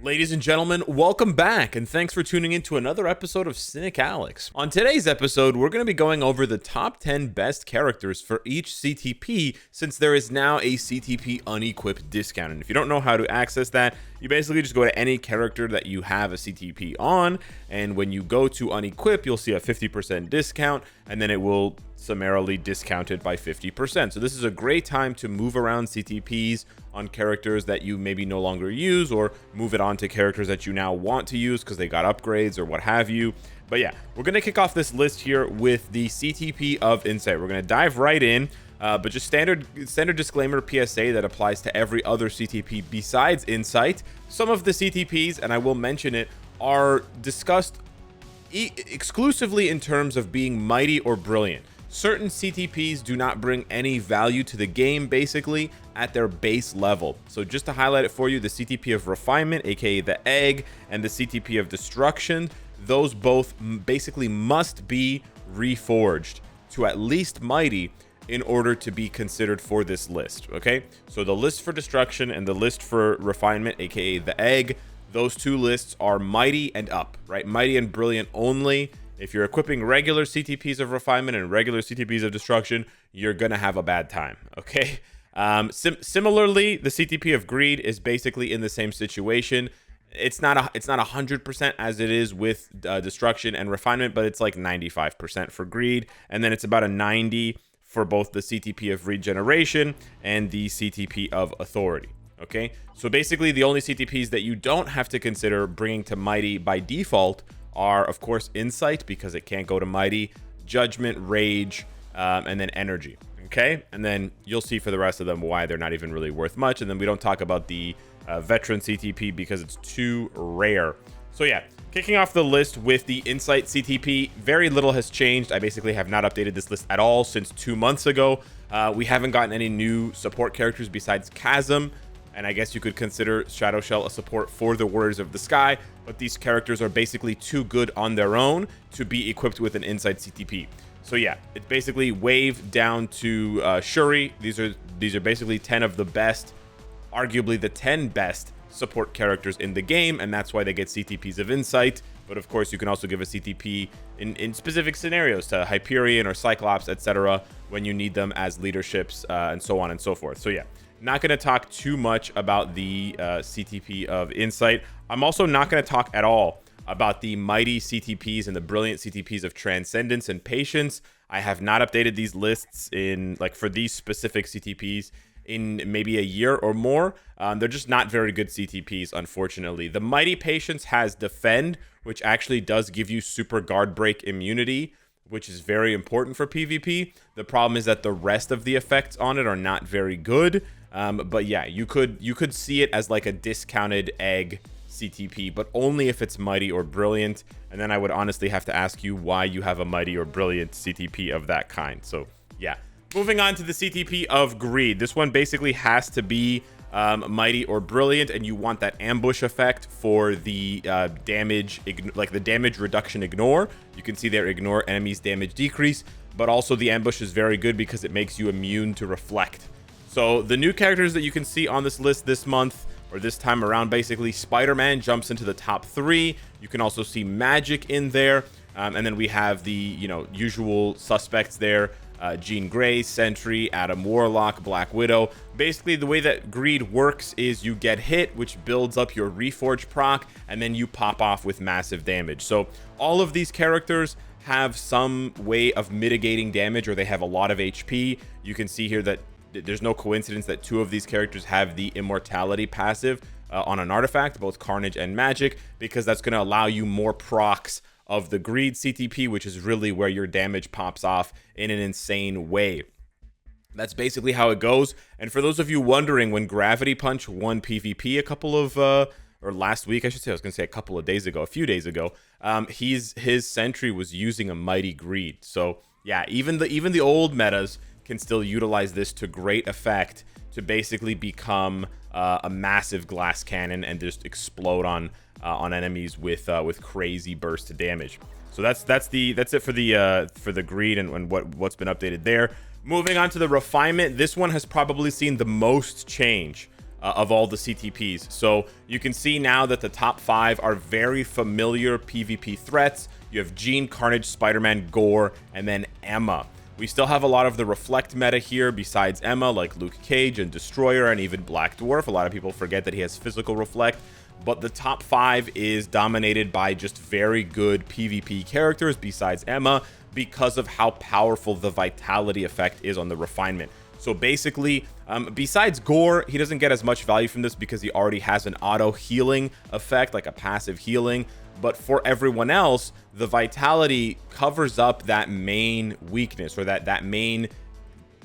Ladies and gentlemen, welcome back, and thanks for tuning in to another episode of Cynicalex. On today's episode, we're going to be going over the top 10 best characters for each CTP, since there is now a CTP unequipped discount. And if you don't know how to access that, you basically just go to any character that you have a CTP on, and when you go to unequip, you'll see a 50% discount, and then it will summarily discounted by 50%. So this is a great time to move around CTPs on characters that you maybe no longer use, or move it on to characters that you now want to use because they got upgrades or what have you. But yeah, we're going to kick off this list here with the CTP of Insight. We're going to dive right in, but just standard disclaimer PSA that applies to every other CTP besides Insight. Some of the CTPs, and I will mention it, are discussed exclusively in terms of being mighty or brilliant. Certain CTPs do not bring any value to the game, basically, at their base level. So just to highlight it for you, the CTP of Refinement, aka the Egg, and the CTP of Destruction, those both basically must be reforged to at least Mighty in order to be considered for this list, okay? So the list for Destruction and the list for Refinement, aka the Egg, those two lists are Mighty and up, right? Mighty and Brilliant only. If you're equipping regular CTPs of Refinement and regular CTPs of Destruction, you're gonna have a bad time, okay? Similarly, the CTP of Greed is basically in the same situation. It's not 100% as it is with Destruction and Refinement, but it's like 95% for Greed, and then it's about a 90 for both the CTP of Regeneration and the CTP of Authority. Okay, so basically the only CTPs that you don't have to consider bringing to Mighty by default are, of course, Insight, because it can't go to Mighty, Judgment, Rage, and then Energy. Okay, and then you'll see for the rest of them why they're not even really worth much. And then we don't talk about the Veteran CTP because it's too rare. So yeah, kicking off the list with the Insight CTP, very little has changed. I basically have not updated this list at all since 2 months ago. We haven't gotten any new support characters besides Chasm, and I guess you could consider Shadow Shell a support for the Warriors of the Sky, but these characters are basically too good on their own to be equipped with an Insight CTP. So yeah, it's basically Wave down to Shuri. These are basically 10 of the best, arguably the 10 best support characters in the game, and that's why they get CTPs of Insight. But of course, you can also give a CTP in specific scenarios to Hyperion or Cyclops, etc., when you need them as leaderships, and so on and so forth. So yeah, not going to talk too much about the CTP of Insight. I'm also not going to talk at all about the Mighty CTPs and the Brilliant CTPs of Transcendence and Patience. I have not updated these lists for these specific CTPs in maybe a year or more. They're just not very good CTPs, unfortunately. The Mighty Patience has Defend, which actually does give you super guard break immunity, which is very important for PvP. The problem is that the rest of the effects on it are not very good. But yeah, you could see it as like a discounted Egg CTP, but only if it's Mighty or Brilliant. And then I would honestly have to ask you why you have a Mighty or Brilliant CTP of that kind. So yeah, moving on to the CTP of Greed. This one basically has to be Mighty or Brilliant, and you want that ambush effect for the damage, like the damage reduction ignore. You can see there, ignore enemies damage decrease, but also the ambush is very good because it makes you immune to reflect. So the new characters that you can see on this list this month, or this time around, basically, Spider-Man jumps into the top 3. You can also see Magic in there, and then we have the usual suspects there. Jean Grey, Sentry, Adam Warlock, Black Widow. Basically, the way that Greed works is you get hit, which builds up your Reforge proc, and then you pop off with massive damage. So all of these characters have some way of mitigating damage, or they have a lot of HP. You can see here that there's no coincidence that 2 of these characters have the Immortality passive on an artifact, both Carnage and Magic, because that's going to allow you more procs of the Greed CTP, which is really where your damage pops off in an insane way. That's basically how it goes. And for those of you wondering, when Gravity Punch won PvP a couple of or last week, I should say, I was gonna say a couple of days ago, a few days ago, his Sentry was using a Mighty Greed. So yeah, even the old metas can still utilize this to great effect to basically become a massive glass cannon and just explode on enemies with crazy burst of damage. So that's it for the Greed and what's been updated there. Moving on to the Refinement, this one has probably seen the most change of all the CTPs. So you can see now that the top 5 are very familiar PvP threats. You have Jean, Carnage, Spider-Man, Gore, and then Emma. We still have a lot of the Reflect meta here besides Emma, like Luke Cage and Destroyer and even Black Dwarf. A lot of people forget that he has physical Reflect. But the top 5 is dominated by just very good PvP characters besides Emma because of how powerful the Vitality effect is on the refinement. So basically, besides Gore, he doesn't get as much value from this because he already has an auto healing effect, like a passive healing. But for everyone else, the Vitality covers up that main weakness or that main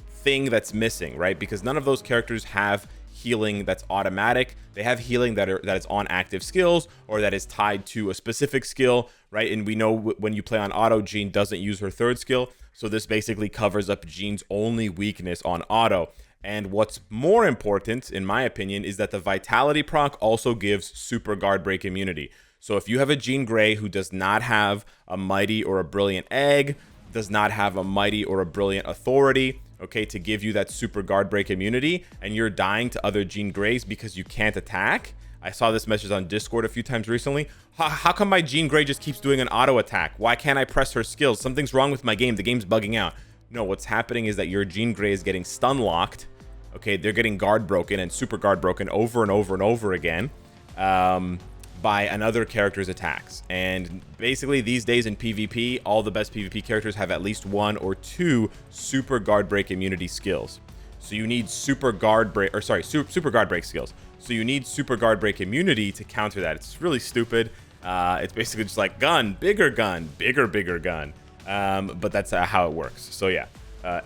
thing that's missing, right? Because none of those characters have healing that's automatic. They have healing that is on active skills or that is tied to a specific skill, right? And we know when you play on auto, Jean doesn't use her 3rd skill. So this basically covers up Jean's only weakness on auto. And what's more important, in my opinion, is that the Vitality proc also gives super guard break immunity. So if you have a Jean Grey who does not have a Mighty or a Brilliant Egg, does not have a Mighty or a Brilliant Authority, okay, to give you that super guard break immunity, and you're dying to other Jean Greys because you can't attack. I saw this message on Discord a few times recently. How come my Jean Grey just keeps doing an auto attack? Why can't I press her skills? Something's wrong with my game. The game's bugging out. No, what's happening is that your Jean Grey is getting stun locked. Okay, they're getting guard broken and super guard broken over and over and over again. By another character's attacks. And basically these days in PvP, all the best PvP characters have at least 1 or 2 super guard break immunity skills. So you need super guard break skills. So you need super guard break immunity to counter that. It's really stupid. It's basically just like gun, bigger gun, bigger gun. But that's how it works. So yeah,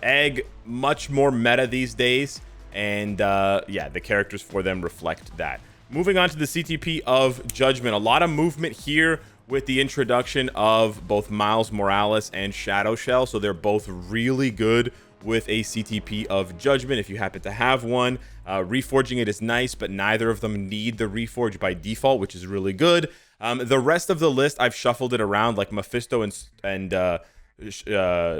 Egg, much more meta these days. And yeah, the characters for them reflect that. Moving on to the CTP of Judgment. A lot of movement here with the introduction of both Miles Morales and Shadow Shell. So they're both really good with a CTP of Judgment if you happen to have one. Reforging it is nice, but neither of them need the Reforge by default, which is really good. The rest of the list, I've shuffled it around, like Mephisto and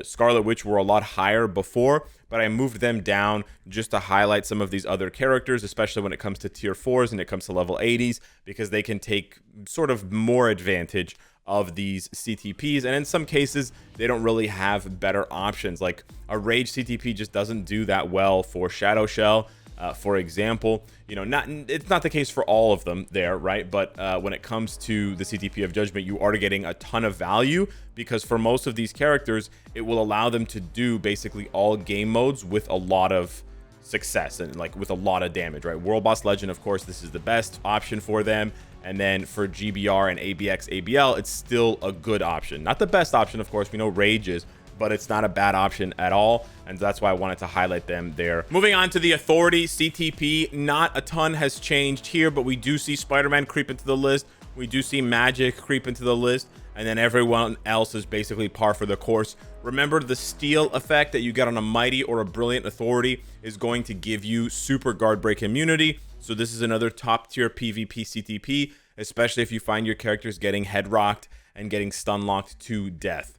Scarlet Witch were a lot higher before, but I moved them down just to highlight some of these other characters, especially when it comes to tier 4s and it comes to level 80s, because they can take sort of more advantage of these CTPs, and in some cases they don't really have better options. Like a Rage CTP just doesn't do that well for Shadow Shell, for example. You know, it's not the case for all of them there, right? But when it comes to the CTP of Judgment, you are getting a ton of value, because for most of these characters, it will allow them to do basically all game modes with a lot of success and like with a lot of damage, right? World Boss Legend, of course, this is the best option for them. And then for GBR and ABX, ABL, it's still a good option. Not the best option, of course. We know Rage is, but it's not a bad option at all. And that's why I wanted to highlight them there. Moving on to the Authority CTP, not a ton has changed here, but we do see Spider-Man creep into the list. We do see Magic creep into the list. And then everyone else is basically par for the course. Remember, the steal effect that you get on a Mighty or a Brilliant Authority is going to give you super guard break immunity. So this is another top tier PvP CTP, especially if you find your characters getting head rocked and getting stun locked to death.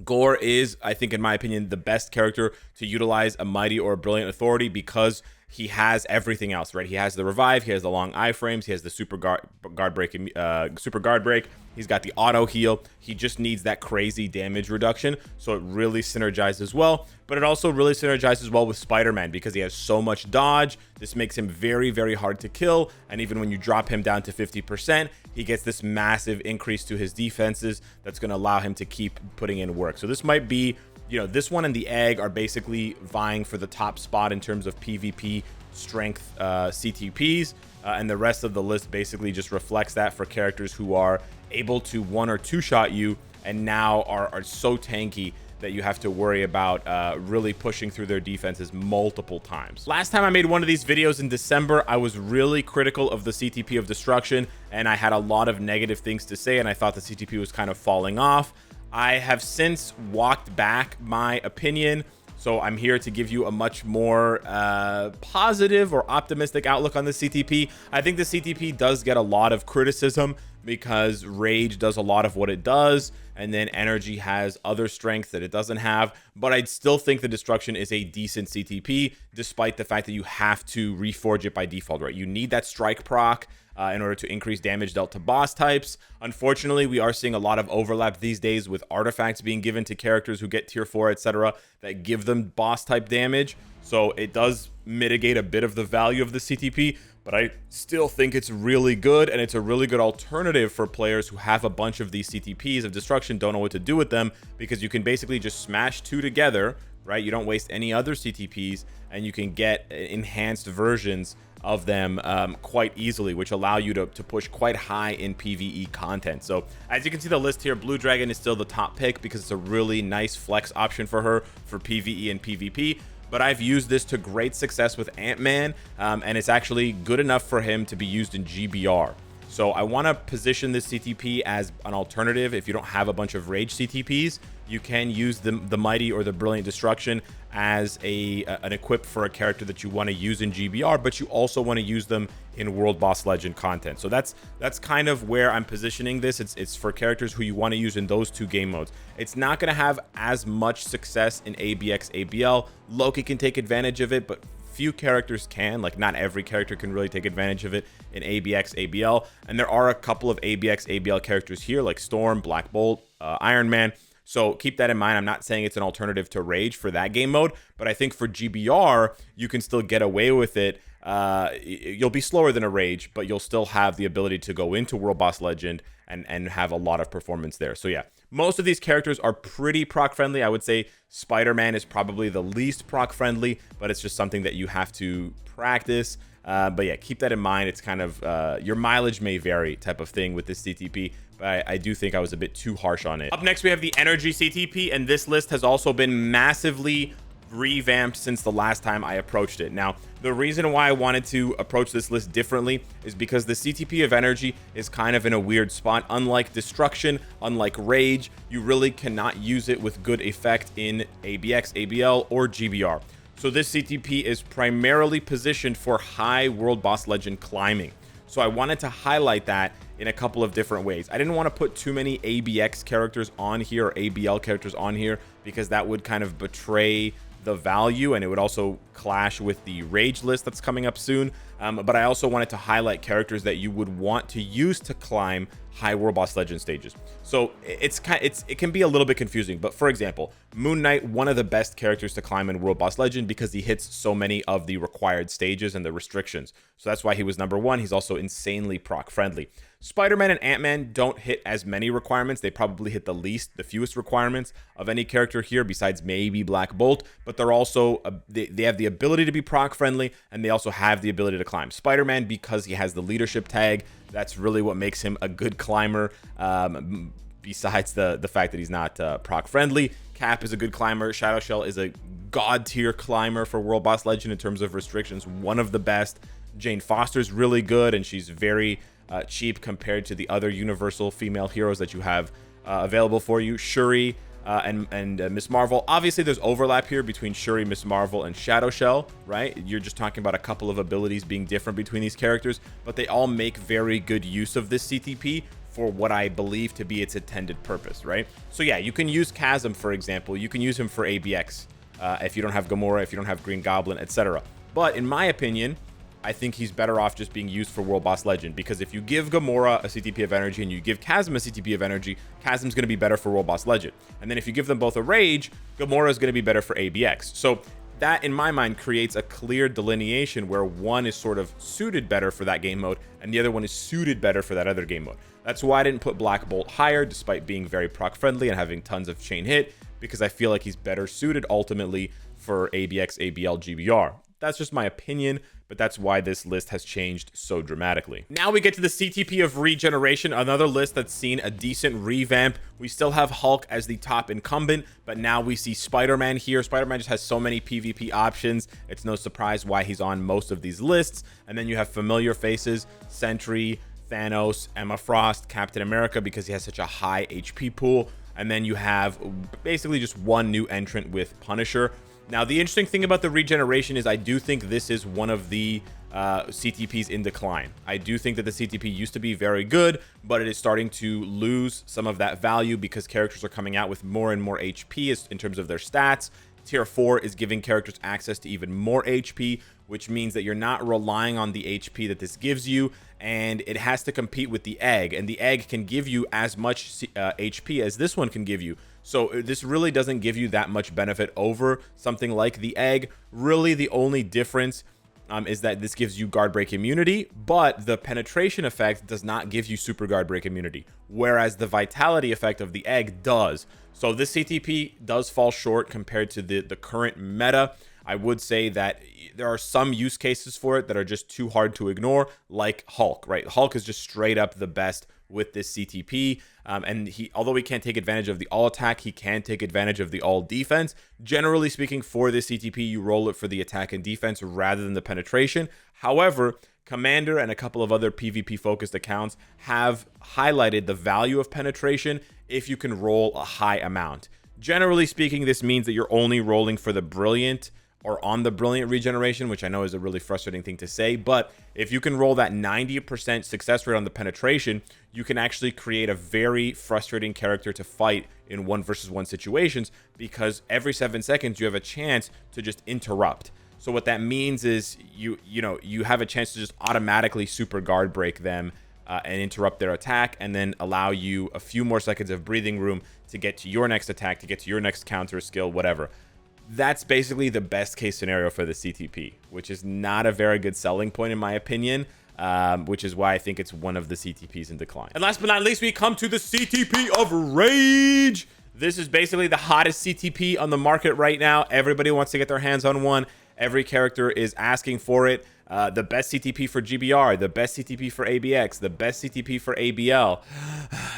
Gore is, I think, in my opinion, the best character to utilize a Mighty or a Brilliant Authority because he has everything else, right? He has the revive, he has the long iframes, he has the super guard break, he's got the auto heal. He just needs that crazy damage reduction, so it really synergizes well. But it also really synergizes well with Spider-Man because he has so much dodge. This makes him very, very hard to kill, and even when you drop him down to 50%, he gets this massive increase to his defenses that's going to allow him to keep putting in work. So this might be, you know, this one and the Egg are basically vying for the top spot in terms of PvP strength CTPs, and the rest of the list basically just reflects that for characters who are able to 1 or 2 shot you and now are so tanky that you have to worry about really pushing through their defenses multiple times. Last time I made one of these videos in December, I was really critical of the CTP of Destruction, and I had a lot of negative things to say, and I thought the CTP was kind of falling off. I have since walked back my opinion. So I'm here to give you a much more positive or optimistic outlook on the CTP. I think the CTP does get a lot of criticism because Rage does a lot of what it does, and then Energy has other strengths that it doesn't have. But I'd still think the Destruction is a decent CTP, despite the fact that you have to reforge it by default, right? You need that strike proc in order to increase damage dealt to boss types. Unfortunately, we are seeing a lot of overlap these days with artifacts being given to characters who get tier 4, etc., that give them boss type damage. So it does mitigate a bit of the value of the CTP, but I still think it's really good, and it's a really good alternative for players who have a bunch of these CTPs of Destruction, don't know what to do with them, because you can basically just smash two together, right? You don't waste any other CTPs, and you can get enhanced versions of them quite easily, which allow you to push quite high in PvE content. So as you can see the list here, Blue Dragon is still the top pick because it's a really nice flex option for her for PvE and PvP. But I've used this to great success with Ant-Man, and it's actually good enough for him to be used in GBR. So I want to position this CTP as an alternative. If you don't have a bunch of Rage CTPs, you can use the Mighty or the Brilliant Destruction as an equip for a character that you want to use in GBR, but you also want to use them in World Boss Legend content. So that's kind of where I'm positioning this. It's for characters who you want to use in those two game modes. It's not going to have as much success in ABX, ABL. Loki can take advantage of it, but few characters can. Like, not every character can really take advantage of it in ABX, ABL. And there are a couple of ABX, ABL characters here, like Storm, Black Bolt, Iron Man. So keep that in mind. I'm not saying it's an alternative to Rage for that game mode, but I think for GBR, you can still get away with it. You'll be slower than a Rage, but you'll still have the ability to go into World Boss Legend and have a lot of performance there. So yeah, most of these characters are pretty proc friendly. I would say Spider-Man is probably the least proc friendly, but it's just something that you have to practice. But yeah, keep that in mind. It's kind of your mileage may vary type of thing with this CTP, but I do think I was a bit too harsh on it. Up next, we have the Energy CTP, and this list has also been massively revamped since the last time I approached it. Now, the reason why I wanted to approach this list differently is because the CTP of Energy is kind of in a weird spot. Unlike Destruction, unlike Rage, you really cannot use it with good effect in ABX, ABL, or GBR. So this CTP is primarily positioned for high World Boss Legend climbing. So I wanted to highlight that in a couple of different ways. I didn't want to put too many ABX characters on here or ABL characters on here because that would kind of betray the value, and it would also clash with the Rage list that's coming up soon. But I also wanted to highlight characters that you would want to use to climb high World Boss Legend stages. So it can be a little bit confusing, but for example, Moon Knight, one of the best characters to climb in World Boss Legend because he hits so many of the required stages and the restrictions. So that's why he was number one. He's also insanely proc friendly. Spider-Man and Ant-Man don't hit as many requirements. They probably hit the fewest requirements of any character here besides maybe Black Bolt, but they're also, they have the ability to be proc friendly, and they also have the ability to climb. Spider-Man, because he has the leadership tag, that's really what makes him a good climber, besides the fact that he's not proc friendly. Cap is a good climber. Shadow Shell is a god tier climber for World Boss Legend in terms of restrictions, one of the best. Jane Foster's really good, and she's very cheap compared to the other universal female heroes that you have available for you. Shuri and Miss Marvel. Obviously, there's overlap here between Shuri, Miss Marvel, and Shadow Shell, right? You're just talking about a couple of abilities being different between these characters, but they all make very good use of this CTP for what I believe to be its intended purpose, right? So yeah, you can use Chasm, for example. You can use him for ABX if you don't have Gamora, if you don't have Green Goblin, etc. But in my opinion, I think he's better off just being used for World Boss Legend, because if you give Gamora a CTP of Energy and you give Chasm a CTP of Energy, Chasm's going to be better for World Boss Legend. And then if you give them both a Rage, Gamora is going to be better for ABX. So that, in my mind, creates a clear delineation where one is sort of suited better for that game mode and the other one is suited better for that other game mode. That's why I didn't put Black Bolt higher, despite being very proc friendly and having tons of chain hit, because I feel like he's better suited ultimately for ABX, ABL, GBR. That's just my opinion, but that's why this list has changed so dramatically. Now we get to the CTP of Regeneration, another list that's seen a decent revamp. We still have Hulk as the top incumbent, but now we see Spider-Man here. Spider-Man just has so many PvP options. It's no surprise why he's on most of these lists. And then you have familiar faces, Sentry, Thanos, Emma Frost, Captain America, because he has such a high HP pool. And then you have basically just one new entrant with Punisher. Now, the interesting thing about the regeneration is I do think this is one of the CTPs in decline. I do think that the CTP used to be very good, but it is starting to lose some of that value because characters are coming out with more and more HP in terms of their stats. Tier 4 is giving characters access to even more HP, which means that you're not relying on the HP that this gives you, and it has to compete with the egg, and the egg can give you as much HP as this one can give you. So this really doesn't give you that much benefit over something like the egg. Really, the only difference is that this gives you guard break immunity, but the penetration effect does not give you super guard break immunity, whereas the vitality effect of the egg does. So this CTP does fall short compared to the current meta. I would say that there are some use cases for it that are just too hard to ignore, like Hulk, right? Hulk is just straight up the best with this CTP, and although he can't take advantage of the all attack, he can take advantage of the all defense. Generally speaking, for this CTP, you roll it for the attack and defense rather than the penetration. However, Commander and a couple of other PvP focused accounts have highlighted the value of penetration if you can roll a high amount. Generally speaking, this means that you're only rolling for the brilliant or on the brilliant regeneration, which I know is a really frustrating thing to say, but if you can roll that 90% success rate on the penetration, you can actually create a very frustrating character to fight in 1v1 situations, because every 7 seconds you have a chance to just interrupt. So what that means is you have a chance to just automatically super guard break them and interrupt their attack, and then allow you a few more seconds of breathing room to get to your next attack, to get to your next counter skill, whatever. That's basically the best case scenario for the CTP, which is not a very good selling point in my opinion, which is why I think it's one of the CTPs in decline. And last but not least, we come to the CTP of Rage. This is basically the hottest CTP on the market right now. Everybody wants to get their hands on one. Every character is asking for it. The best CTP for GBR, the best CTP for ABX, the best CTP for ABL,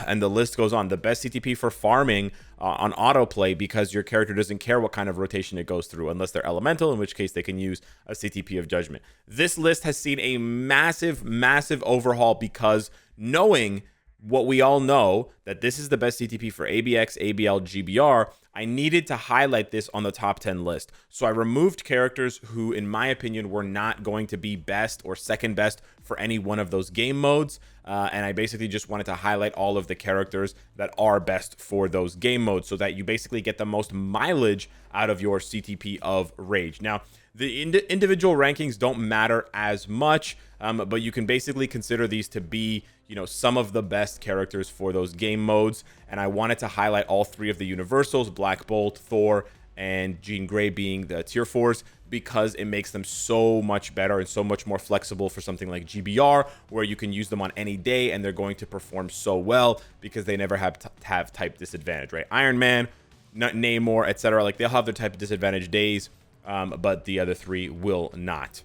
and the list goes on. The best CTP for farming on autoplay, because your character doesn't care what kind of rotation it goes through, unless they're elemental, in which case they can use a CTP of Judgment. This list has seen a massive, massive overhaul, because knowing what we all know, that this is the best CTP for ABX, ABL, GBR, I needed to highlight this on the top 10 list. So I removed characters who, in my opinion, were not going to be best or second best for any one of those game modes. And I basically just wanted to highlight all of the characters that are best for those game modes, so that you basically get the most mileage out of your CTP of Rage. Now, the individual rankings don't matter as much, but you can basically consider these to be, some of the best characters for those game modes. And I wanted to highlight all three of the universals, Black Bolt, Thor, and Jean Grey being the tier 4s, because it makes them so much better and so much more flexible for something like GBR, where you can use them on any day and they're going to perform so well because they never have type disadvantage, right? Iron Man, Namor, etc. Like, they'll have their type disadvantage days, but the other three will not.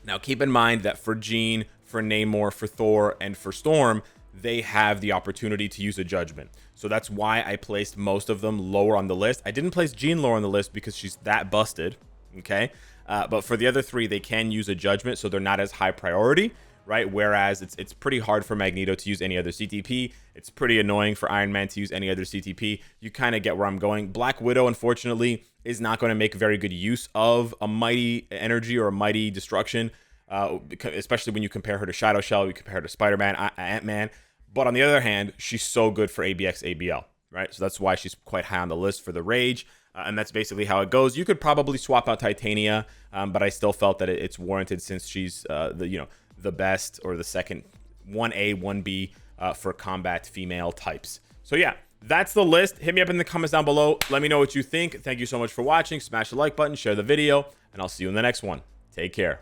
Now, keep in mind that for Jean, for Namor, for Thor, and for Storm, they have the opportunity to use a Judgment. So that's why I placed most of them lower on the list. I didn't place Jean lower on the list because she's that busted, okay? But for the other three, they can use a Judgment, so they're not as high priority, right? Whereas it's pretty hard for Magneto to use any other CTP. It's pretty annoying for Iron Man to use any other CTP. You kind of get where I'm going. Black Widow, unfortunately, is not going to make very good use of a Mighty Energy or a Mighty Destruction, especially when you compare her to Shadow Shell, you compare her to Spider-Man, Ant-Man. But on the other hand, she's so good for ABX, ABL, right? So that's why she's quite high on the list for the Rage. And that's basically how it goes. You could probably swap out Titania, but I still felt that it's warranted, since she's the best, or the second 1A, 1B for combat female types. So yeah, that's the list. Hit me up in the comments down below. Let me know what you think. Thank you so much for watching. Smash the like button, share the video, and I'll see you in the next one. Take care.